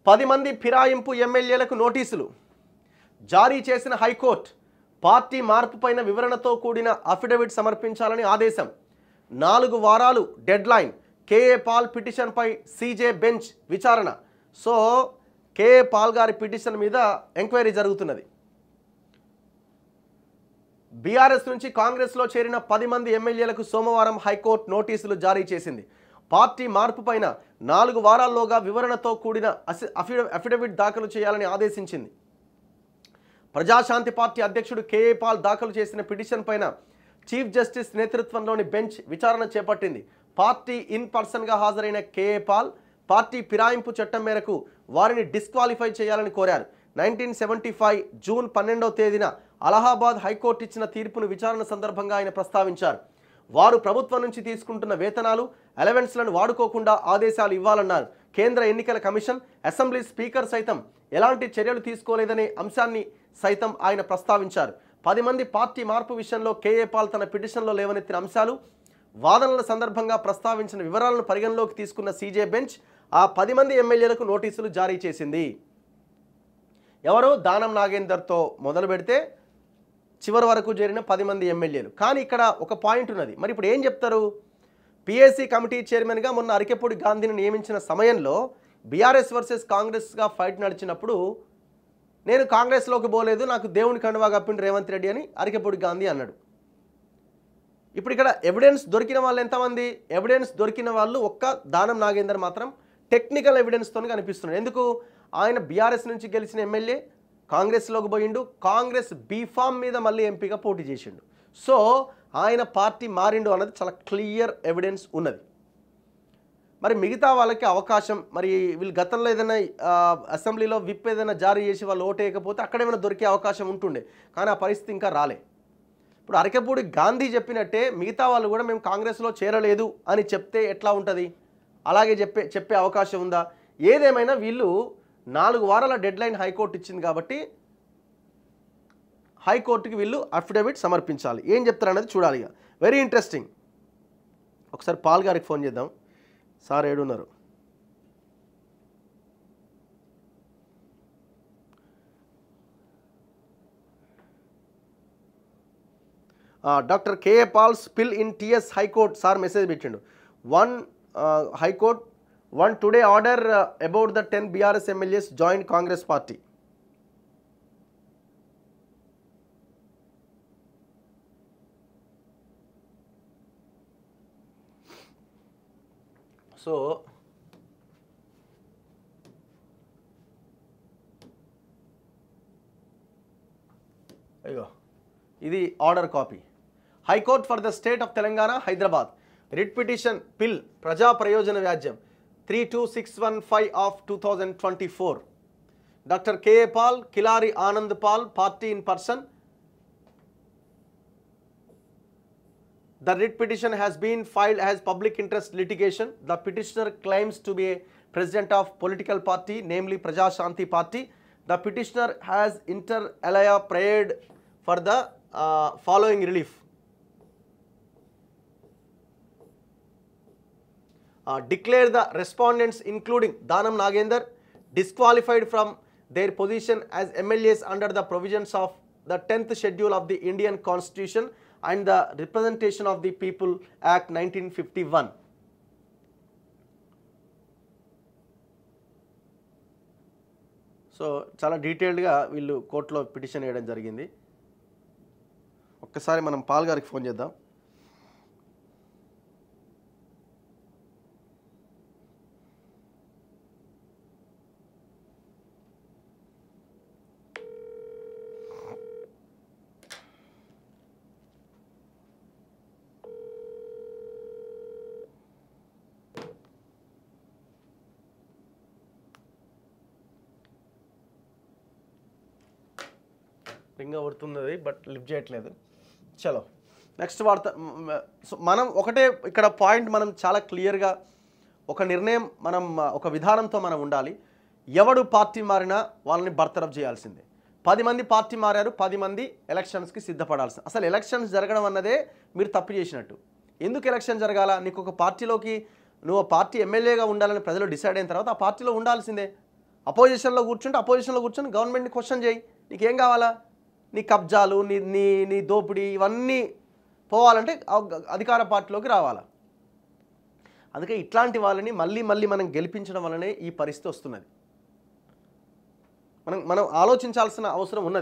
10 మంది ఫిరాయింపు ఎమ్మెల్యేలకు నోటీసులు జారీ చేసిన హైకోర్టు. పార్టీ మార్పుపైన వివరణతో కూడిన అఫిడవిట్ సమర్పించాలని ఆదేశం. 4 వారాలు డెడ్లైన్. కేఏ పాల్ పిటిషన్పై సీజే బెంచ్ విచారణ. సో కేఏ పాల్ గారి పిటిషన్ మీద ఎంక్వైరీ జరుగుతున్నది. బీఆర్ఎస్ నుంచి కాంగ్రెస్లో చేరిన 10 మంది ఎమ్మెల్యేలకు సోమవారం హైకోర్టు నోటీసులు జారీ చేసింది. పార్టీ మార్పుపైన 4 వారాల్లోగా వివరణతో కూడిన అఫిడవిట్ దాఖలు చేయాలని ఆదేశించింది. ప్రజాశాంతి పార్టీ అధ్యక్షుడు కేఏ పాల్ దాఖలు చేసిన పిటిషన్ పైన చీఫ్ జస్టిస్ నేతృత్వంలోని బెంచ్ విచారణ చేపట్టింది. పార్టీ ఇన్ పర్సన్గా హాజరైన కేఏ పాల్ పార్టీ ఫిరాయింపు చట్టం మేరకు వారిని డిస్క్వాలిఫై చేయాలని కోరారు. 1975 జూన్ 12వ తేదీన అలహాబాద్ హైకోర్టు ఇచ్చిన తీర్పును విచారణ సందర్భంగా ఆయన ప్రస్తావించారు. వారు ప్రభుత్వం నుంచి తీసుకుంటున్న వేతనాలు, అలవెన్స్లను వాడుకోకుండా ఆదేశాలు ఇవ్వాలన్నారు. కేంద్ర ఎన్నికల కమిషన్, అసెంబ్లీ స్పీకర్ సైతం ఎలాంటి చర్యలు తీసుకోలేదనే అంశాన్ని సైతం ఆయన ప్రస్తావించారు. 10 మంది పార్టీ మార్పు విషయంలో కేఏ పాల్ తన పిటిషన్లో లేవనెత్తిన అంశాలు, వాదనల సందర్భంగా ప్రస్తావించిన వివరాలను పరిగణలోకి తీసుకున్న సీజే బెంచ్ ఆ 10 మంది ఎమ్మెల్యేలకు నోటీసులు జారీ చేసింది. ఎవరు? దానం నాగేందర్తో మొదలు పెడితే చివరి వరకు చేరిన 10 మంది ఎమ్మెల్యేలు. కానీ ఇక్కడ ఒక పాయింట్ ఉన్నది. మరి ఇప్పుడు ఏం చెప్తారు? పిఎస్సి కమిటీ చైర్మన్గా మొన్న అరికెపూడి గాంధీని నియమించిన సమయంలో బీఆర్ఎస్ వర్సెస్ కాంగ్రెస్గా ఫైట్ నడిచినప్పుడు నేను కాంగ్రెస్లోకి పోలేదు, నాకు దేవుని కండువా కప్పిండు రేవంత్ రెడ్డి అని అరికెపూడి గాంధీ అన్నాడు. ఇప్పుడు ఇక్కడ ఎవిడెన్స్ దొరికిన వాళ్ళు ఎంతమంది? ఎవిడెన్స్ దొరికిన వాళ్ళు ఒక్క దానం నాగేందర్ మాత్రం టెక్నికల్ ఎవిడెన్స్తో కనిపిస్తున్నాడు. ఎందుకు? ఆయన బీఆర్ఎస్ నుంచి గెలిచిన ఎమ్మెల్యే కాంగ్రెస్లోకి పోయిండు, కాంగ్రెస్ బీఫామ్ మీద మళ్ళీ ఎంపీగా పోటీ చేసిండు. సో ఆయన పార్టీ మారిండు అన్నది చాలా క్లియర్ ఎవిడెన్స్ ఉన్నది. మరి మిగతా వాళ్ళకి అవకాశం, మరి వీళ్ళు గతంలో ఏదైనా అసెంబ్లీలో విప్ ఏదైనా జారీ చేసి వాళ్ళు ఓటేయకపోతే అక్కడ ఏమైనా దొరికే అవకాశం ఉంటుండే, కానీ ఆ పరిస్థితి ఇంకా రాలే. ఇప్పుడు అరికెపూడి గాంధీ చెప్పినట్టే మిగతా వాళ్ళు కూడా మేము కాంగ్రెస్లో చేరలేదు అని చెప్తే ఎట్లా ఉంటుంది? అలాగే చెప్పే అవకాశం ఉందా? ఏదేమైనా వీళ్ళు 4 వారాల డెడ్లైన్ హైకోర్టు ఇచ్చింది కాబట్టి హైకోర్టుకి వీళ్ళు అఫిడవిట్ సమర్పించాలి. ఏం చెప్తారనేది చూడాలి. ఇక వెరీ ఇంట్రెస్టింగ్. ఒకసారి పాల్ గారికి ఫోన్ చేద్దాం. సార్ ఏడున్నారు? Doctor K A Paul spill in TS high court sir message పెట్టిండు. High court one today order about the 10 BRS MLAs join Congress party. So అయ్యో ఇది order copy. High court for the state of Telangana Hyderabad writ petition PIL ప్రజా ప్రయోజన వ్యాజ్యం 32615 of 2024. Doctor K A Paul, Kilari Anand Paul, party in person. The writ petition has been filed as public interest litigation. The petitioner claims to be a president of political party, namely Praja Shanti Party. The petitioner has inter alia prayed for the following relief. Declare the respondents including Danam Nagendar disqualified from their position as MLAs under the provisions of the 10th schedule of the Indian Constitution and the Representation of the People Act 1951. So చాలా డీటెయిల్డ్గా వీళ్ళు కోర్టులో petition వేయడం జరిగింది. ఒక్కసారి మనం Paul గారికి phone చేద్దాం. రింగ్ అవుతున్నది బట్ లిఫ్ట్ చేయట్లేదు. చలో నెక్స్ట్ వార్త. మనం ఒకటే ఇక్కడ పాయింట్ మనం చాలా క్లియర్గా ఒక నిర్ణయం, మనం ఒక విధానంతో మనం ఉండాలి. ఎవడు పార్టీ మారినా వాళ్ళని బర్తరఫ్ చేయాల్సిందే. 10 మంది పార్టీ మారారు, 10 మంది ఎలక్షన్స్కి సిద్ధపడాల్సింది. అసలు ఎలక్షన్స్ జరగడం అన్నదే మీరు తప్పు చేసినట్టు. ఎందుకు ఎలక్షన్ జరగాల? నీకు ఒక పార్టీలోకి నువ్వు పార్టీ ఎమ్మెల్యేగా ఉండాలని ప్రజలు డిసైడ్ అయిన తర్వాత ఆ పార్టీలో ఉండాల్సిందే. అపోజిషన్లో కూర్చొని గవర్నమెంట్ని క్వశ్చన్ చేయి, నీకేం కావాలా, నీ కబ్జాలు, నీ నీ నీ దోపిడీ ఇవన్నీ పోవాలంటే అధికార పార్టీలోకి రావాలా. అందుకే ఇట్లాంటి వాళ్ళని మళ్ళీ మళ్ళీ మనం గెలిపించడం వల్లనే ఈ పరిస్థితి వస్తున్నది. మనం ఆలోచించాల్సిన అవసరం ఉన్నది.